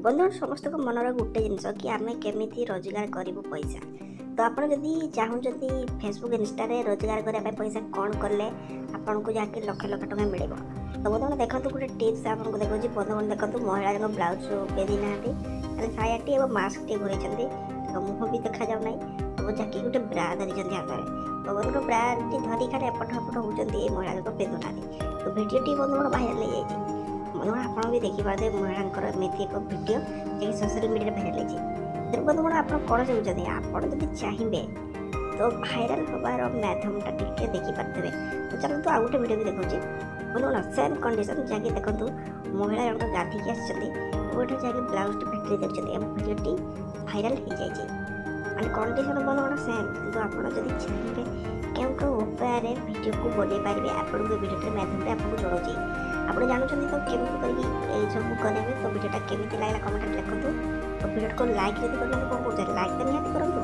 बंधु समस्त मनर गोटे जिनस कि आम केमी रोजगार करूँ पैसा। तो आपड़ जदि चाहूँगी फेसबुक इंस्टा रोजगार करने पैसा कौन कले आपन को जाके लक्ष लक्ष टका मिले। तो बंधु देखो गोटे टिप्स आपको देखा बंधु देखो महिला ब्लाउज बेदी ना खाली सायाटी और मास्क टे घूरी मुह भी देखा जाऊना तो जाकि गोटे ब्रा धरी हाथ में। तो बंधु ब्रा धरी खाली एपट हपट होती महिला बेदुना। तो भिडियोटी बंधु भाइराल हो जाए बंधु आप भी देखिपारे महिला एमती एक भिडियो जी सोशल मीडिया भाइराल होती। बंधु आप कौन चाहते आपड़ चाहिए तो भाइराल हबार माध्यमटा टे देखिपारे। तो चलते आउ गोटे भिडियो भी देखा बंधु सेम कंडीशन जहाँकि देखो महिला जन गाधिकी आसती गोटे जगह ब्लाउज टी फैक्ट्री देखते भिडियोटी भाइराल हो जाए माने कंडीशन बंधु सेम कि आपड़ जब चाहिए क्यों क्यों उपाय भिडियो को बन पारे आपको भिडियो माध्यम आपको जोड़े आप जानते तो केमी सब करेंगे। तो भिडियोटा केमी लगे कमेंट लिखूँ। तो भिडियो को लाइक यदि करें कौन कौन लाइक तो निहाती करूँ।